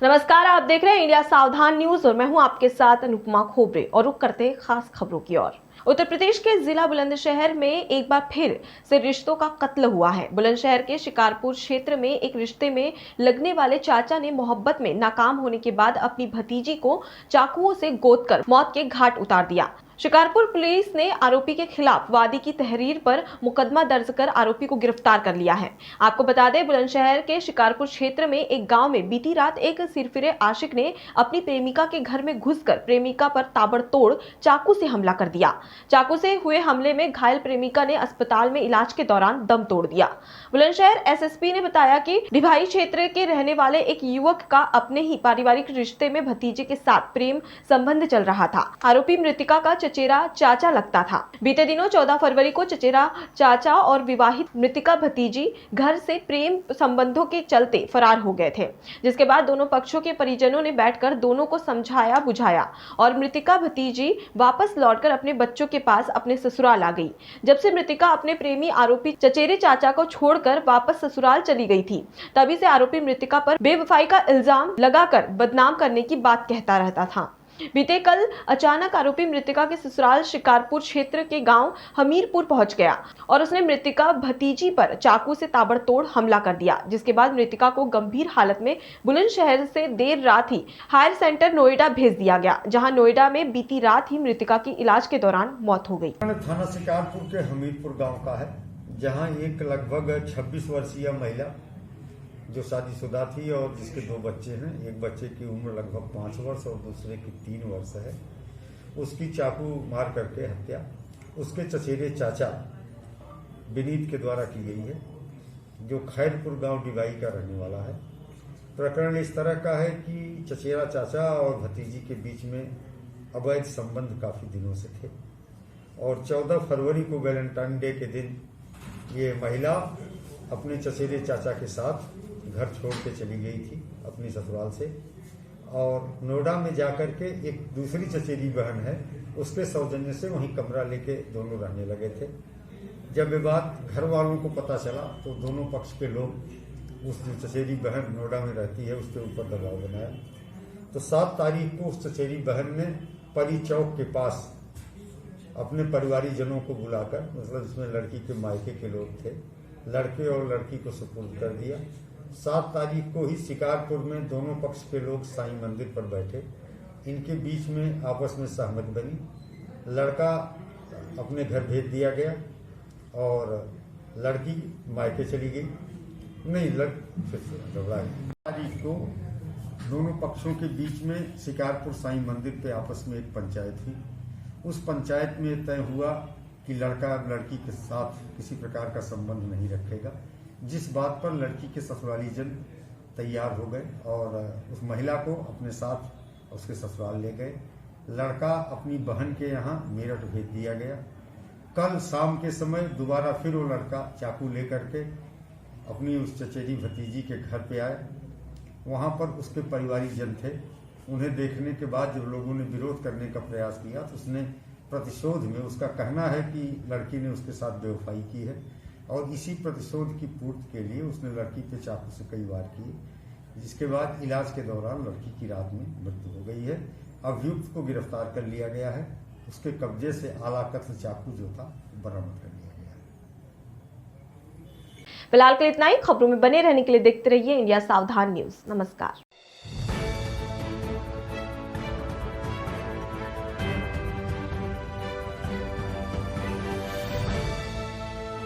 नमस्कार, आप देख रहे हैं इंडिया सावधान न्यूज और मैं हूं आपके साथ अनुपमा खोबरे और रुक करते हैं खास खबरों की ओर। उत्तर प्रदेश के जिला बुलंदशहर में एक बार फिर से रिश्तों का कत्ल हुआ है। बुलंदशहर के शिकारपुर क्षेत्र में एक रिश्ते में लगने वाले चाचा ने मोहब्बत में नाकाम होने के बाद अपनी भतीजी को चाकुओं से गोदकर मौत के घाट उतार दिया। शिकारपुर पुलिस ने आरोपी के खिलाफ वादी की तहरीर पर मुकदमा दर्ज कर आरोपी को गिरफ्तार कर लिया है। आपको बता दें, बुलंदशहर के शिकारपुर क्षेत्र में एक गांव में बीती रात एक सिरफिरे आशिक ने अपनी प्रेमिका के घर में घुसकर प्रेमिका पर ताबड़तोड़ चाकू से हमला कर दिया। चाकू से हुए हमले में घायल प्रेमिका ने अस्पताल में इलाज के दौरान दम तोड़ दिया। बुलंदशहर एसएसपी ने बताया कि ढिभाई क्षेत्र के रहने वाले एक युवक का अपने ही पारिवारिक रिश्ते में भतीजे के साथ प्रेम संबंध चल रहा था। आरोपी मृतिका का चचेरा चाचा लगता था। बीते दिनों 14 फरवरी को चचेरा चाचा और विवाहित मृतिका भतीजी घर से प्रेम संबंधों के चलते फरार हो गए थे, जिसके बाद दोनों पक्षों के परिजनों ने बैठकर दोनों को समझाया बुझाया और मृतिका भतीजी वापस लौटकर अपने बच्चों के पास अपने ससुराल आ गई। जब से मृतिका अपने प्रेमी आरोपी चचेरे चाचा को छोड़कर वापस ससुराल चली गई थी, तभी से आरोपी मृतिका पर बेवफाई का इल्जाम लगाकर बदनाम करने की बात कहता रहता था। बीते कल अचानक आरोपी मृतिका के ससुराल शिकारपुर क्षेत्र के गांव हमीरपुर पहुंच गया और उसने मृतिका भतीजी पर चाकू से ताबड़तोड़ हमला कर दिया, जिसके बाद मृतिका को गंभीर हालत में बुलंदशहर से देर रात ही हायर सेंटर नोएडा भेज दिया गया, जहां नोएडा में बीती रात ही मृतिका की इलाज के दौरान मौत हो गई। थाना शिकारपुर के हमीरपुर गाँव का है, जहाँ एक लगभग 26 वर्षीय महिला जो शादीशुदा थी और जिसके 2 बच्चे हैं, एक बच्चे की उम्र लगभग 5 वर्ष और दूसरे की 3 वर्ष है, उसकी चाकू मार करके हत्या उसके चचेरे चाचा विनीत के द्वारा की गई है, जो खैरपुर गांव डिवाई का रहने वाला है। प्रकरण इस तरह का है कि चचेरा चाचा और भतीजी के बीच में अवैध संबंध काफी दिनों से थे और 14 फरवरी को वैलेंटाइन डे के दिन ये महिला अपने चचेरे चाचा के साथ घर छोड़ के चली गई थी अपनी ससुराल से और नोएडा में जाकर के एक दूसरी चचेरी बहन है, उसके सौजन्य से वहीं कमरा लेके दोनों रहने लगे थे। जब ये बात घर वालों को पता चला तो दोनों पक्ष के लोग उस जो चचेरी बहन नोएडा में रहती है उसके ऊपर दबाव बनाया। तो 7 तारीख को उस चचेरी बहन ने परी चौक के पास अपने परिवारीजनों को बुलाकर, मतलब इसमें लड़की के मायके के लोग थे, लड़के और लड़की को सुपुर्द कर दिया। 7 तारीख को ही शिकारपुर में दोनों पक्ष के लोग साईं मंदिर पर बैठे, इनके बीच में आपस में सहमति बनी। लड़का अपने घर भेज दिया गया और लड़की मायके चली गई। नहीं, तारीख को दोनों पक्षों के बीच में शिकारपुर साईं मंदिर पे आपस में एक पंचायत हुई। उस पंचायत में तय हुआ कि लड़का लड़की के साथ किसी प्रकार का संबंध नहीं रखेगा, जिस बात पर लड़की के ससुरालीजन तैयार हो गए और उस महिला को अपने साथ उसके ससुराल ले गए। लड़का अपनी बहन के यहाँ मेरठ भेज दिया गया। कल शाम के समय दोबारा फिर वो लड़का चाकू लेकर के अपनी उस चचेरी भतीजी के घर पे आए। वहाँ पर उसके परिवारीजन थे। उन्हें देखने के बाद जब लोगों ने विरोध करने का प्रयास किया तो उसने प्रतिशोध में, उसका कहना है कि लड़की ने उसके साथ बेवफाई की है और इसी प्रतिशोध की पूर्ति के लिए उसने लड़की पे चाकू से कई वार किए, जिसके बाद इलाज के दौरान लड़की की रात में मृत्यु हो गई है। अभियुक्त को गिरफ्तार कर लिया गया है। उसके कब्जे से आला कत्ल चाकू जो था बरामद कर लिया गया है। फिलहाल के लिए इतना ही। खबरों में बने रहने के लिए देखते रहिए इंडिया सावधान न्यूज। नमस्कार।